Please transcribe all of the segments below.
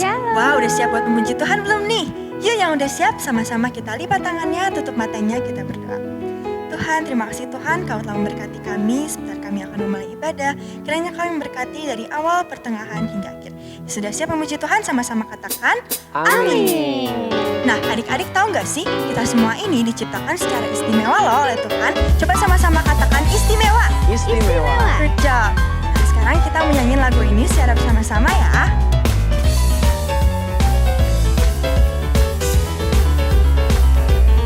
Shalom. Wah, udah siap buat memuji Tuhan belum nih? Yuk yang udah siap, sama-sama kita lipat tangannya, tutup matanya, kita berdoa. Tuhan, terima kasih Tuhan, Kau telah memberkati kami. Sebentar kami akan memulai ibadah. Kiranya Kau memberkati dari awal, pertengahan, hingga akhir. Sudah siap memuji Tuhan, sama-sama katakan Amin. Nah, adik-adik tahu nggak sih, kita semua ini diciptakan secara istimewa loh oleh Tuhan. Coba sama-sama katakan istimewa. Istimewa. Good job. Nah, sekarang kita menyanyi lagu ini secara bersama-sama ya.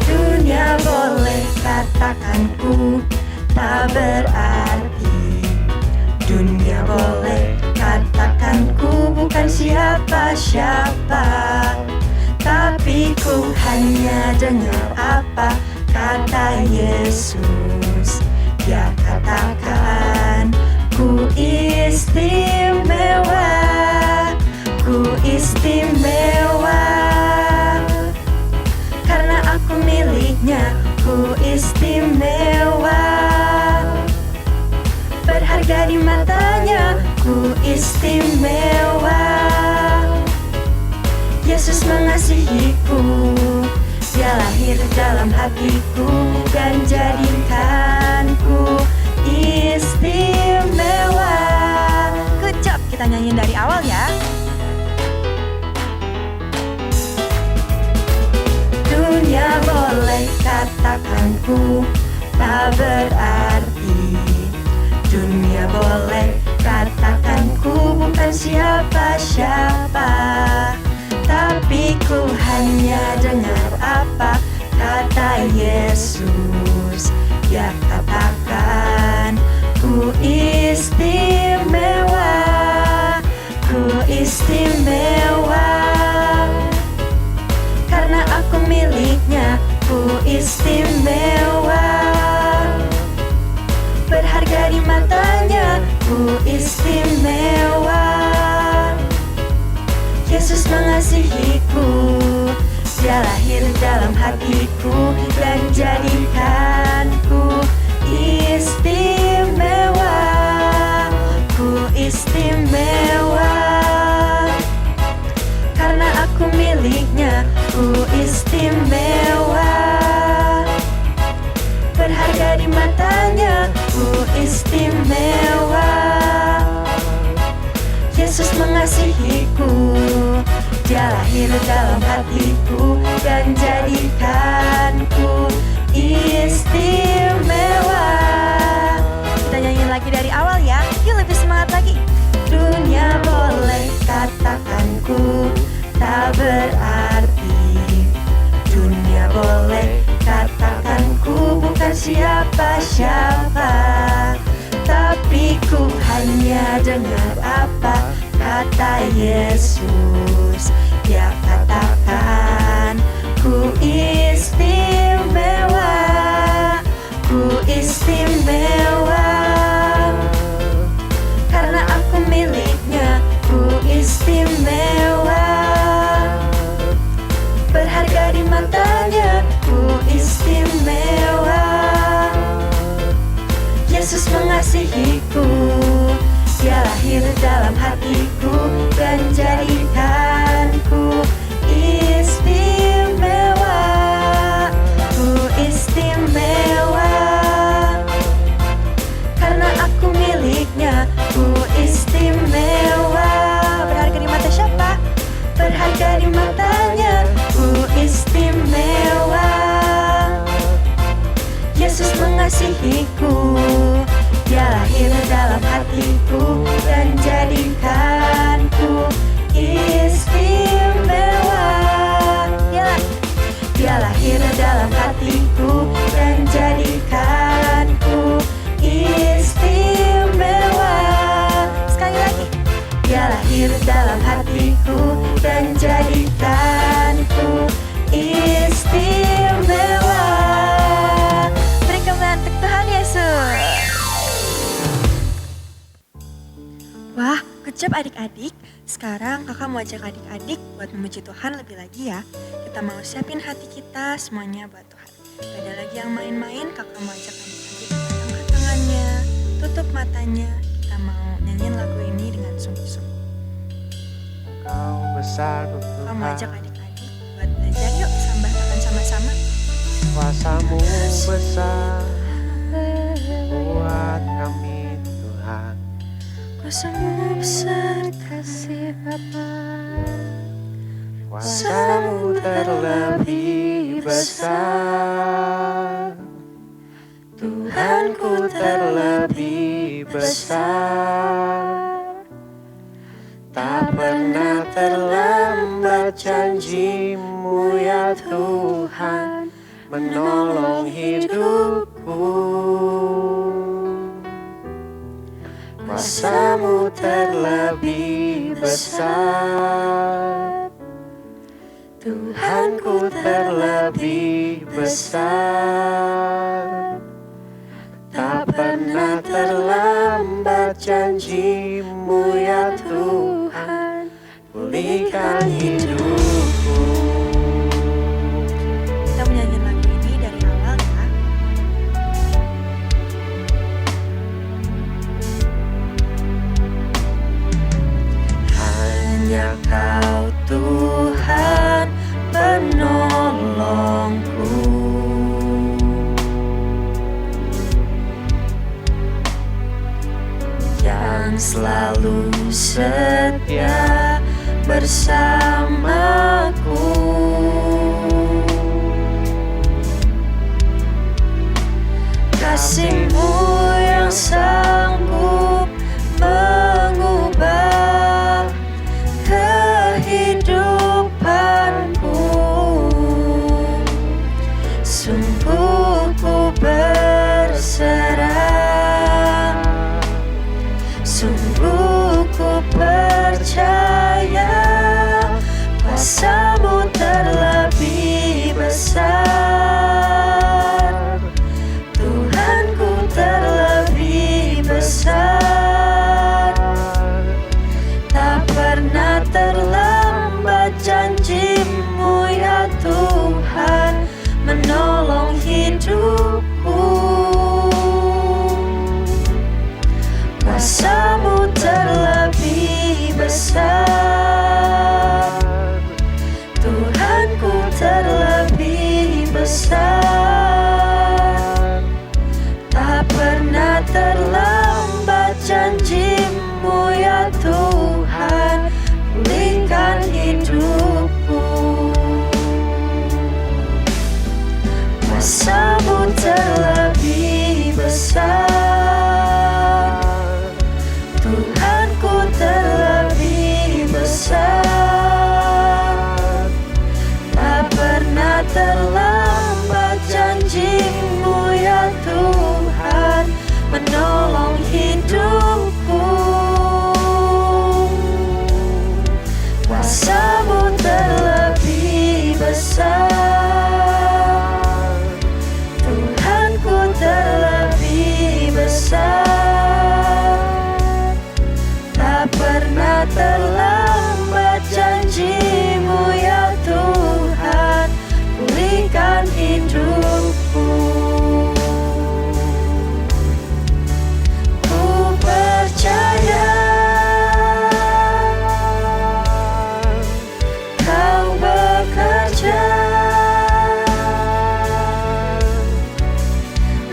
Dunia boleh katakan ku tak berarti. Dunia boleh katakan ku bukan siapa-siapa. Tapi ku hanya dengar apa kata Yesus. Dia katakan ku istimewa, ku istimewa. Karena aku miliknya, ku istimewa. Berharga di matanya, ku istimewa. Yesus mengasihiku, Dia lahir dalam hatiku dan jadikanku istimewa. Good job, kita nyanyiin dari awal ya. Dunia boleh katakan ku tak berarti. Dunia boleh katakan ku bukan siapa-siapa. Tapi ku hanya dengar apa kata Yesus. Dia katakan ku istimewa, ku istimewa. Karena aku miliknya, ku istimewa. Berharga di matanya, ku istimewa. Yesus mengasihiku, Dia lahir dalam hatiku dan jadikanku istimewa, ku istimewa. Karena aku miliknya, ku istimewa. Berharga di matanya, ku istimewa. Yesus mengasihiku, Dia lahir dalam hatiku dan jadikanku istimewa. Kita nyanyiin lagi dari awal ya, yuk lebih semangat lagi. Dunia boleh katakan ku tak berarti. Dunia boleh katakan ku bukan siapa-siapa. Tapi ku hanya dengar apa kata Yesus. Dia katakan ku istimewa, ku istimewa. Karena aku miliknya, ku istimewa. Berharga di matanya, ku istimewa. Yesus mengasihiku, Dia lahir dalam hatiku dan jadikanku istimewa, ku istimewa. Karena aku miliknya, ku istimewa. Berharga di mata siapa? Berharga di matanya, ku istimewa. Yesus mengasihiku, Dia lahir dalam hatiku dan jadikanku istimewa. Dia lahir dalam hatiku dan jadikanku istimewa. Sekali lagi, Dia lahir dalam hatiku dan jadikanku istimewa. Beri kemuliaan untuk Tuhan Yesus. Wah, good job adik-adik. Sekarang kakak mau ajak adik-adik buat memuji Tuhan lebih lagi ya. Kita mau siapin hati kita semuanya buat Tuhan. Gak ada lagi yang main-main, kakak mau ajak adik-adik angkat tangannya, tutup matanya. Kita mau nyanyiin lagu ini dengan sungguh-sungguh. Kau besar Kamu Tuhan, ajak adik-adik buat belajar yuk sambahkan sama-sama. kuasamu besar buat kami Tuhan. Kuasamu besar kasih Bapa, Kuasamu terlebih besar, Tuhanku terlebih besar. Tak pernah terlambat janjimu ya Tuhan, menolong hidupku. Kuasamu terlebih besar, Tuhanku terlebih besar. Tak pernah terlambat janjimu ya Tuhan, pulihkan hidupku. Kita menyanyikan lagu ini dari awal ya. Hanya Kau Tuhan penolongku, yang selalu setia bersamaku. Kasih-Mu yang sanggup mengubah kehidupanku. Sungguh ku berserah, sungguh ku percaya, kuasa-Mu terlebih besar, Tuhanku terlebih besar. Tak pernah terlambat janji-Mu ya Tuhan, menolong hidupku. Kuasa-Mu terlebih besar, Tuhanku terlebih besar. Tak pernah terlambat janji-Mu ya Tuhan, pulihkan hidupku. Kuasa-Mu terlebih besar, Tuhanku terlebih besar. Tak pernah terlambat janji-Mu ya Tuhan, menolong hidupku. Kuasa-Mu terlebih besar, Tuhanku terlebih besar. Tak pernah terlambat janji-Mu ya Tuhan, pulihkan hidupku. Ku percaya Kau bekerja,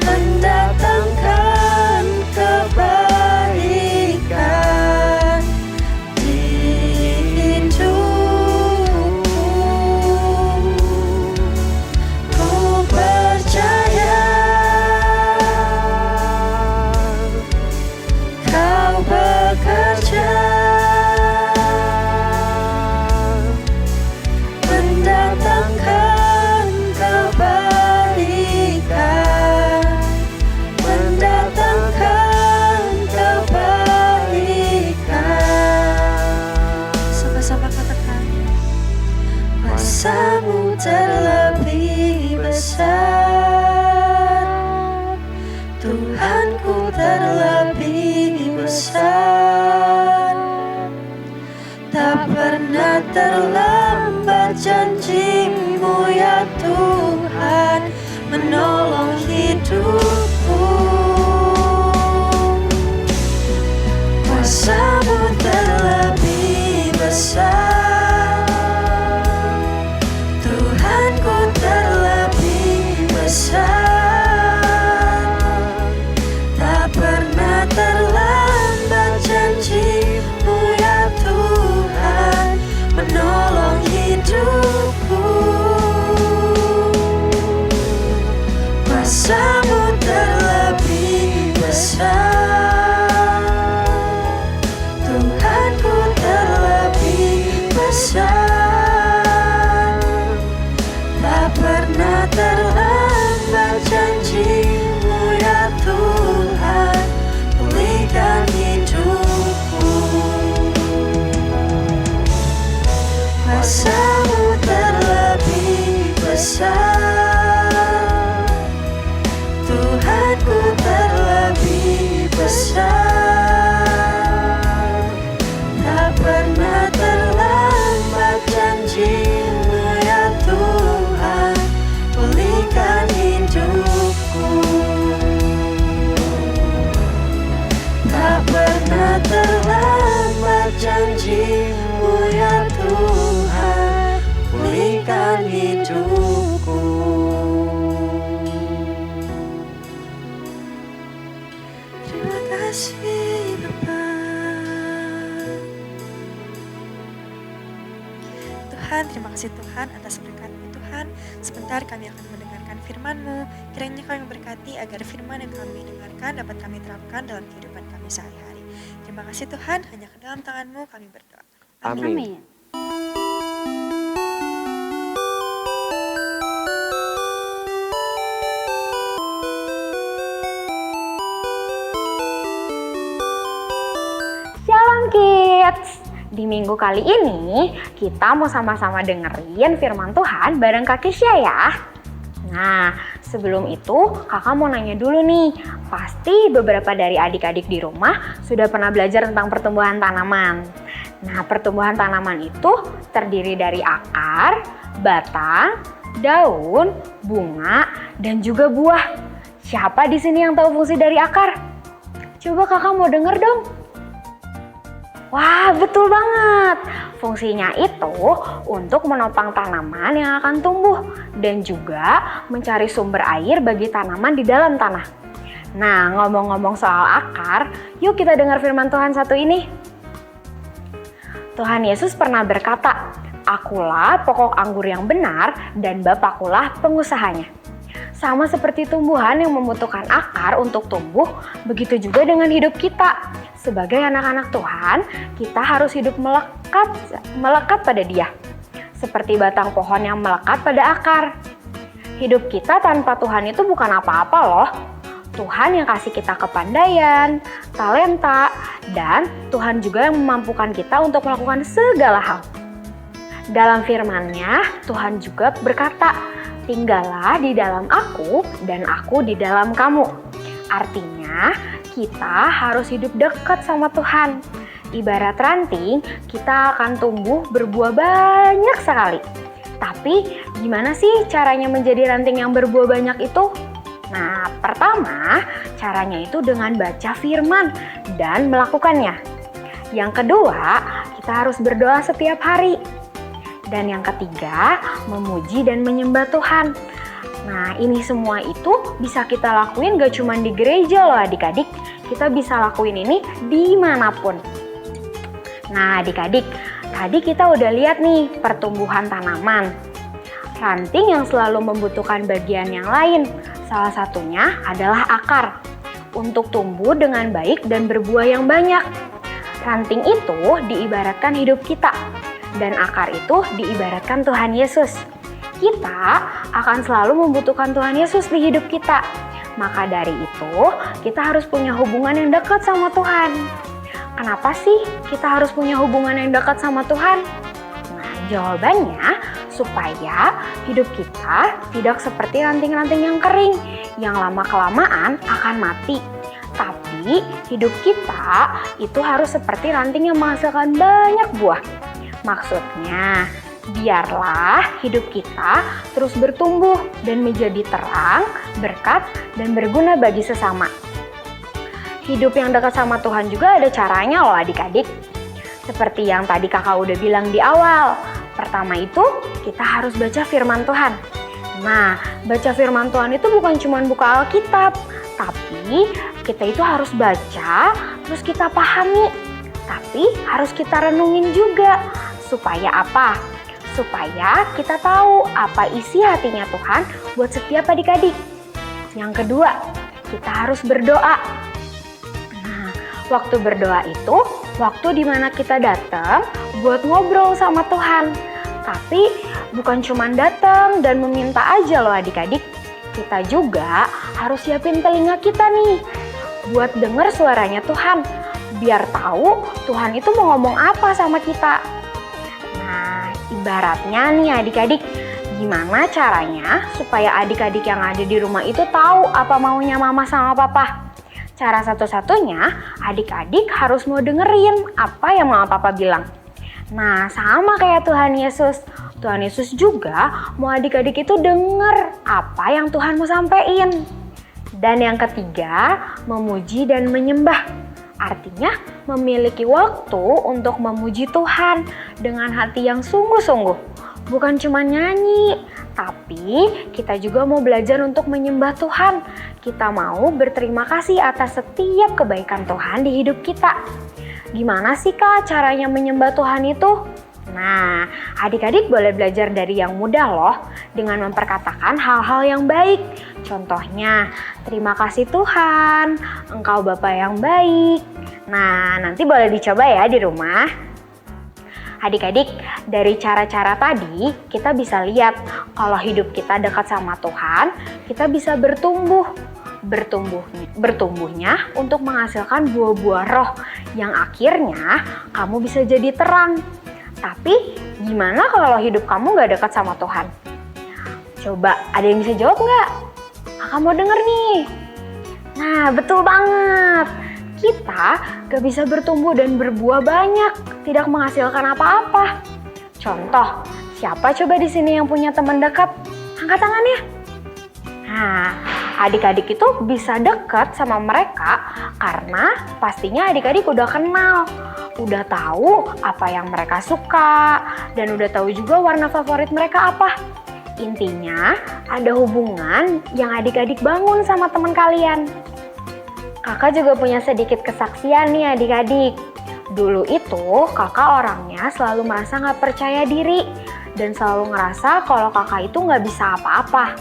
mendatangkan kebaikan di hidupku. Ku percaya Kau bekerja, mendatangkan kebaikan, mendatangkan kebaikan. Sama-sama katakan, Kuasa-Mu terlebih besar, Tuhanku terlebih besar. Tak pernah terlambat janji-Mu ya Tuhan, menolong hidupku. Kuasa-Mu terlebih besar, besar. Tuhanku terlebih besar. Tak pernah terlambat janji-Mu ya Tuhan menolong hidupku. Kuasa-Mu terlebih besar. Tuhanku terlebih besar. Tak pernah terlambat janji-Mu ya Tuhan pulihkan hidupku. Kuasa-Mu terlebih besar. Tuhanku terlebih besar. Tak pernah terlambat janji-Mu ya Tuhan pulihkan hidupku. Tak pernah terlambat janji-Mu ya Tuhan pulihkan hidupku. Terima kasih Bapa. Tuhan, terima kasih Tuhan atas berkat-Mu Tuhan. Sebentar kami akan mendengarkan firman-Mu. Kiranya Kau yang berkati agar firman yang kami dengarkan dapat kami terapkan dalam kehidupan kami sehari-hari. Terima kasih Tuhan, hanya ke dalam tangan-Mu kami berdoa. Amin. Shalom Kids. Di minggu kali ini kita mau sama-sama dengerin firman Tuhan bareng Kak Kisya ya. Nah, sebelum itu kakak mau nanya dulu nih. Pasti beberapa dari adik-adik di rumah sudah pernah belajar tentang pertumbuhan tanaman. Nah, pertumbuhan tanaman itu terdiri dari akar, batang, daun, bunga, dan juga buah. Siapa di sini yang tahu fungsi dari akar? Coba kakak mau denger dong. Wah, betul banget. Fungsinya itu untuk menopang tanaman yang akan tumbuh dan juga mencari sumber air bagi tanaman di dalam tanah. Nah, ngomong-ngomong soal akar, yuk kita dengar firman Tuhan satu ini. Tuhan Yesus pernah berkata, "Akulah pokok anggur yang benar dan Bapakulah pengusahanya." Sama seperti tumbuhan yang membutuhkan akar untuk tumbuh, begitu juga dengan hidup kita. Sebagai anak-anak Tuhan, kita harus hidup melekat pada Dia. Seperti batang pohon yang melekat pada akar. Hidup kita tanpa Tuhan itu bukan apa-apa loh. Tuhan yang kasih kita kepandaian, talenta, dan Tuhan juga yang memampukan kita untuk melakukan segala hal. Dalam firman-Nya, Tuhan juga berkata, "Tinggallah di dalam Aku dan Aku di dalam kamu." Artinya, kita harus hidup dekat sama Tuhan. Ibarat ranting, kita akan tumbuh berbuah banyak sekali. Tapi, gimana sih caranya menjadi ranting yang berbuah banyak itu? Nah, pertama, caranya itu dengan baca firman dan melakukannya. Yang kedua, kita harus berdoa setiap hari. Dan yang ketiga, memuji dan menyembah Tuhan. Nah, ini semua itu bisa kita lakuin gak cuma di gereja loh adik-adik. Kita bisa lakuin ini dimanapun. Nah adik-adik, tadi kita udah lihat nih pertumbuhan tanaman. Ranting yang selalu membutuhkan bagian yang lain. Salah satunya adalah akar. Untuk tumbuh dengan baik dan berbuah yang banyak. Ranting itu diibaratkan hidup kita. Dan akar itu diibaratkan Tuhan Yesus. Kita akan selalu membutuhkan Tuhan Yesus di hidup kita. Maka dari itu, kita harus punya hubungan yang dekat sama Tuhan. Kenapa sih kita harus punya hubungan yang dekat sama Tuhan? Nah, jawabannya supaya hidup kita tidak seperti ranting-ranting yang kering, yang lama-kelamaan akan mati. Tapi hidup kita itu harus seperti ranting yang menghasilkan banyak buah. Maksudnya, biarlah hidup kita terus bertumbuh dan menjadi terang, berkat, dan berguna bagi sesama. Hidup yang dekat sama Tuhan juga ada caranya loh adik-adik. Seperti yang tadi kakak udah bilang di awal. Pertama itu kita harus baca firman Tuhan. Nah, baca firman Tuhan itu bukan cuma buka Alkitab, tapi kita itu harus baca, terus kita pahami. Tapi harus kita renungin juga. Supaya apa? Supaya kita tahu apa isi hatinya Tuhan buat setiap adik-adik. Yang kedua, kita harus berdoa. Nah, waktu berdoa itu waktu dimana kita datang buat ngobrol sama Tuhan. Tapi bukan cuma datang dan meminta aja loh adik-adik. Kita juga harus siapin telinga kita nih buat denger suaranya Tuhan. Biar tahu Tuhan itu mau ngomong apa sama kita. Nah, ibaratnya nih adik-adik, gimana caranya supaya adik-adik yang ada di rumah itu tahu apa maunya mama sama papa? Cara satu-satunya, adik-adik harus mau dengerin apa yang mama papa bilang. Nah, sama kayak Tuhan Yesus. Tuhan Yesus juga mau adik-adik itu denger apa yang Tuhan mau sampein. Dan yang ketiga, memuji dan menyembah. Artinya memiliki waktu untuk memuji Tuhan dengan hati yang sungguh-sungguh. Bukan cuma nyanyi, tapi kita juga mau belajar untuk menyembah Tuhan. Kita mau berterima kasih atas setiap kebaikan Tuhan di hidup kita. Gimana sih Kak caranya menyembah Tuhan itu? Nah, adik-adik boleh belajar dari yang mudah loh, dengan memperkatakan hal-hal yang baik. Contohnya, terima kasih Tuhan, Engkau Bapa yang baik. Nah, nanti boleh dicoba ya di rumah. Adik-adik, dari cara-cara tadi kita bisa lihat kalau hidup kita dekat sama Tuhan, kita bisa bertumbuhnya untuk menghasilkan buah-buah roh yang akhirnya kamu bisa jadi terang. Tapi gimana kalau hidup kamu gak dekat sama Tuhan? Coba ada yang bisa jawab nggak? Kakak mau denger nih. Nah, betul banget. Kita gak bisa bertumbuh dan berbuah banyak, tidak menghasilkan apa-apa. Contoh, siapa coba di sini yang punya teman dekat? Angkat tangannya. Nah, adik-adik itu bisa dekat sama mereka karena pastinya adik-adik udah kenal, udah tahu apa yang mereka suka, dan udah tahu juga warna favorit mereka apa. Intinya, ada hubungan yang adik-adik bangun sama teman kalian. Kakak juga punya sedikit kesaksian nih adik-adik. Dulu itu kakak orangnya selalu merasa gak percaya diri dan selalu ngerasa kalau kakak itu gak bisa apa-apa.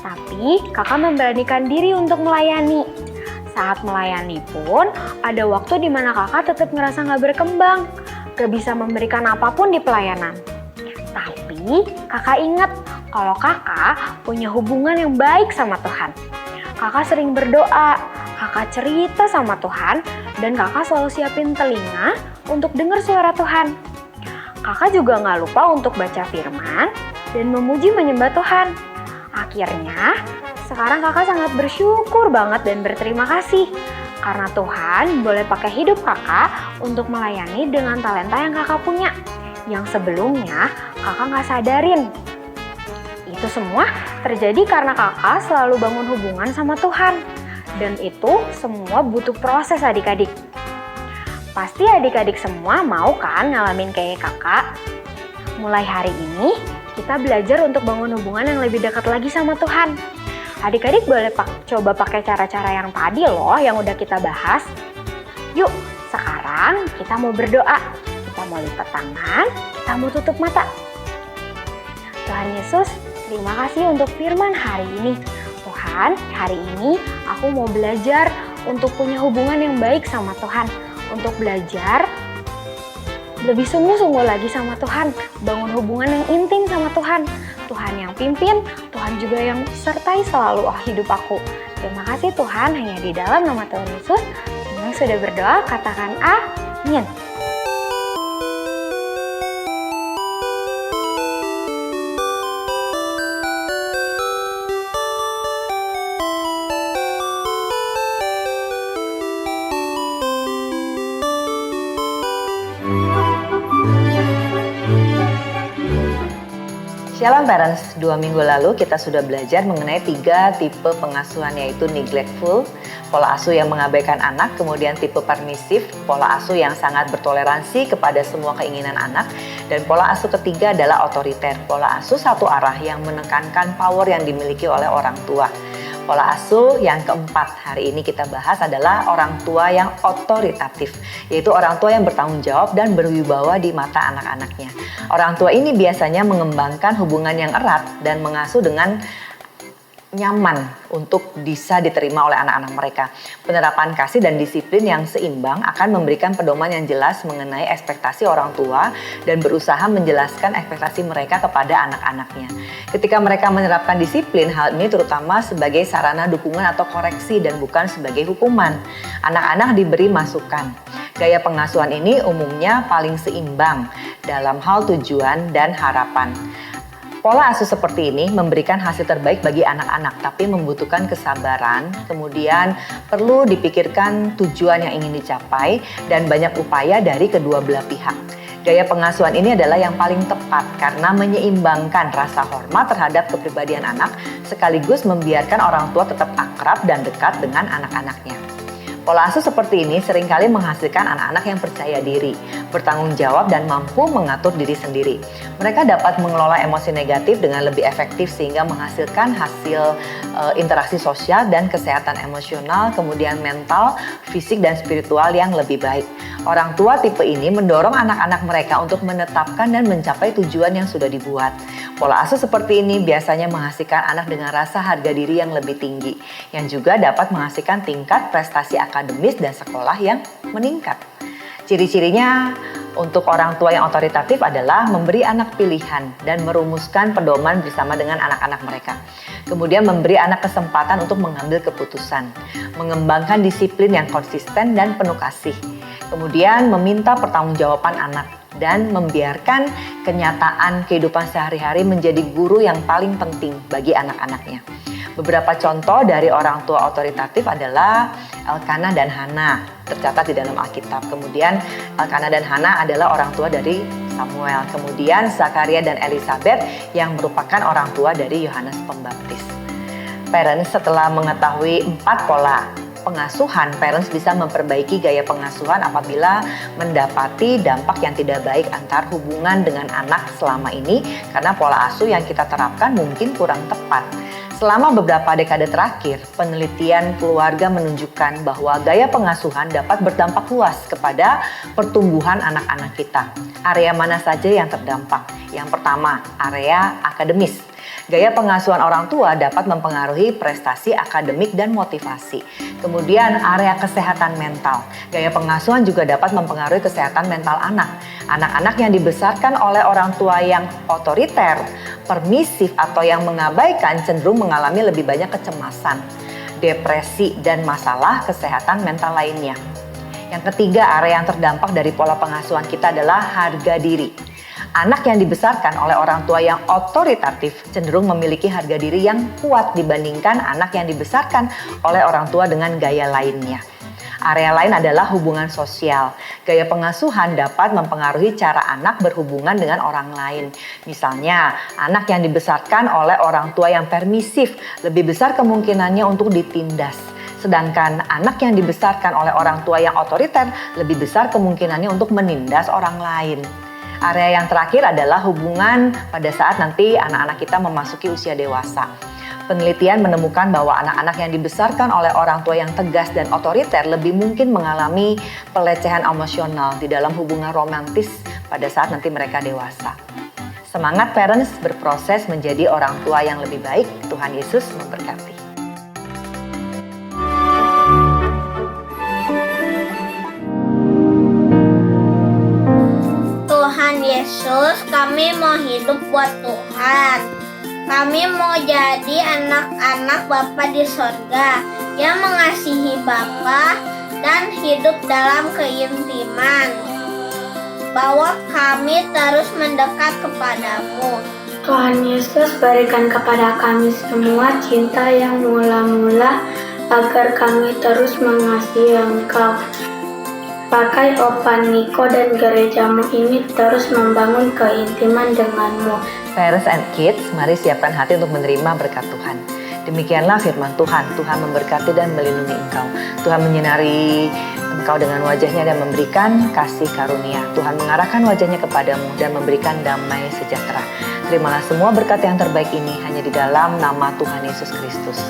Tapi kakak memberanikan diri untuk melayani. Saat melayani pun ada waktu di mana kakak tetap ngerasa gak berkembang, gak bisa memberikan apapun di pelayanan. Tapi kakak ingat kalau kakak punya hubungan yang baik sama Tuhan. Kakak sering berdoa, kakak cerita sama Tuhan, dan kakak selalu siapin telinga untuk dengar suara Tuhan. Kakak juga gak lupa untuk baca firman dan memuji menyembah Tuhan. Akhirnya, sekarang kakak sangat bersyukur banget dan berterima kasih karena Tuhan boleh pakai hidup kakak untuk melayani dengan talenta yang kakak punya, yang sebelumnya kakak gak sadarin. Itu semua terjadi karena kakak selalu bangun hubungan sama Tuhan. Dan itu semua butuh proses adik-adik. Pasti adik-adik semua mau kan ngalamin kayak kakak? Mulai hari ini, kita belajar untuk bangun hubungan yang lebih dekat lagi sama Tuhan. Adik-adik boleh coba pakai cara-cara yang tadi loh, yang udah kita bahas. Yuk, sekarang kita mau berdoa. Kita mau lipat tangan, kita mau tutup mata. Tuhan Yesus, terima kasih untuk firman hari ini. Tuhan, hari ini aku mau belajar untuk punya hubungan yang baik sama Tuhan. Untuk belajar lebih sungguh-sungguh lagi sama Tuhan. Bangun hubungan yang intim sama Tuhan. Tuhan yang pimpin, Tuhan juga yang sertai selalu hidup aku. Terima kasih Tuhan, hanya di dalam nama Tuhan Yesus. Semua yang sudah berdoa, katakan amin. Shalom Parents, 2 minggu lalu kita sudah belajar mengenai 3 tipe pengasuhan, yaitu neglectful, pola asuh yang mengabaikan anak, kemudian tipe permisif, pola asuh yang sangat bertoleransi kepada semua keinginan anak, dan pola asuh ketiga adalah otoriter, pola asuh satu arah yang menekankan power yang dimiliki oleh orang tua. Pola asuh yang keempat hari ini kita bahas adalah orang tua yang otoritatif, yaitu orang tua yang bertanggung jawab dan berwibawa di mata anak-anaknya. Orang tua ini biasanya mengembangkan hubungan yang erat dan mengasuh dengan nyaman untuk bisa diterima oleh anak-anak mereka. Penerapan kasih dan disiplin yang seimbang akan memberikan pedoman yang jelas mengenai ekspektasi orang tua dan berusaha menjelaskan ekspektasi mereka kepada anak-anaknya. Ketika mereka menerapkan disiplin, hal ini terutama sebagai sarana dukungan atau koreksi dan bukan sebagai hukuman. Anak-anak diberi masukan. Gaya pengasuhan ini umumnya paling seimbang dalam hal tujuan dan harapan. Pola asuh seperti ini memberikan hasil terbaik bagi anak-anak, tapi membutuhkan kesabaran, kemudian perlu dipikirkan tujuan yang ingin dicapai, dan banyak upaya dari kedua belah pihak. Gaya pengasuhan ini adalah yang paling tepat karena menyeimbangkan rasa hormat terhadap kepribadian anak, sekaligus membiarkan orang tua tetap akrab dan dekat dengan anak-anaknya. Pola asuh seperti ini seringkali menghasilkan anak-anak yang percaya diri, bertanggung jawab, dan mampu mengatur diri sendiri. Mereka dapat mengelola emosi negatif dengan lebih efektif sehingga menghasilkan hasil interaksi sosial dan kesehatan emosional, kemudian mental, fisik, dan spiritual yang lebih baik. Orang tua tipe ini mendorong anak-anak mereka untuk menetapkan dan mencapai tujuan yang sudah dibuat. Pola asuh seperti ini biasanya menghasilkan anak dengan rasa harga diri yang lebih tinggi, yang juga dapat menghasilkan tingkat prestasi akademis dan sekolah yang meningkat. Ciri-cirinya untuk orang tua yang otoritatif adalah memberi anak pilihan dan merumuskan pedoman bersama dengan anak-anak mereka. Kemudian memberi anak kesempatan untuk mengambil keputusan, mengembangkan disiplin yang konsisten dan penuh kasih. Kemudian meminta pertanggungjawaban anak dan membiarkan kenyataan kehidupan sehari-hari menjadi guru yang paling penting bagi anak-anaknya. Beberapa contoh dari orang tua otoritatif adalah Elkanah dan Hana, tercatat di dalam Alkitab. Kemudian Elkanah dan Hana adalah orang tua dari Samuel. Kemudian Zakaria dan Elizabeth yang merupakan orang tua dari Yohanes Pembaptis. Parents setelah mengetahui 4 pola pengasuhan, parents bisa memperbaiki gaya pengasuhan apabila mendapati dampak yang tidak baik antar hubungan dengan anak selama ini karena pola asuh yang kita terapkan mungkin kurang tepat. Selama beberapa dekade terakhir, penelitian keluarga menunjukkan bahwa gaya pengasuhan dapat berdampak luas kepada pertumbuhan anak-anak kita. Area mana saja yang terdampak? Yang pertama, area akademis. Gaya pengasuhan orang tua dapat mempengaruhi prestasi akademik dan motivasi. Kemudian area kesehatan mental. Gaya pengasuhan juga dapat mempengaruhi kesehatan mental anak. Anak-anak yang dibesarkan oleh orang tua yang otoriter, permisif, atau yang mengabaikan cenderung mengalami lebih banyak kecemasan, depresi, dan masalah kesehatan mental lainnya. Yang ketiga, area yang terdampak dari pola pengasuhan kita adalah harga diri. Anak yang dibesarkan oleh orang tua yang otoritatif cenderung memiliki harga diri yang kuat dibandingkan anak yang dibesarkan oleh orang tua dengan gaya lainnya. Area lain adalah hubungan sosial. Gaya pengasuhan dapat mempengaruhi cara anak berhubungan dengan orang lain. Misalnya, anak yang dibesarkan oleh orang tua yang permisif lebih besar kemungkinannya untuk ditindas. Sedangkan anak yang dibesarkan oleh orang tua yang otoriter lebih besar kemungkinannya untuk menindas orang lain. Area yang terakhir adalah hubungan pada saat nanti anak-anak kita memasuki usia dewasa. Penelitian menemukan bahwa anak-anak yang dibesarkan oleh orang tua yang tegas dan otoriter lebih mungkin mengalami pelecehan emosional di dalam hubungan romantis pada saat nanti mereka dewasa. Semangat parents berproses menjadi orang tua yang lebih baik. Tuhan Yesus memberkati. Tuhan Yesus, kami mau hidup buat Tuhan. Kami mau jadi anak-anak Bapa di sorga yang mengasihi Bapa dan hidup dalam keintiman. Bawa kami terus mendekat kepadamu. Tuhan Yesus, berikan kepada kami semua cinta yang mula-mula agar kami terus mengasihi Engkau. Pakai Opa Niko dan gerejamu ini terus membangun keintiman denganmu. Parents and kids, mari siapkan hati untuk menerima berkat Tuhan. Demikianlah firman Tuhan. Tuhan memberkati dan melindungi engkau. Tuhan menyinari engkau dengan wajahnya dan memberikan kasih karunia. Tuhan mengarahkan wajahnya kepadamu dan memberikan damai sejahtera. Terimalah semua berkat yang terbaik ini hanya di dalam nama Tuhan Yesus Kristus.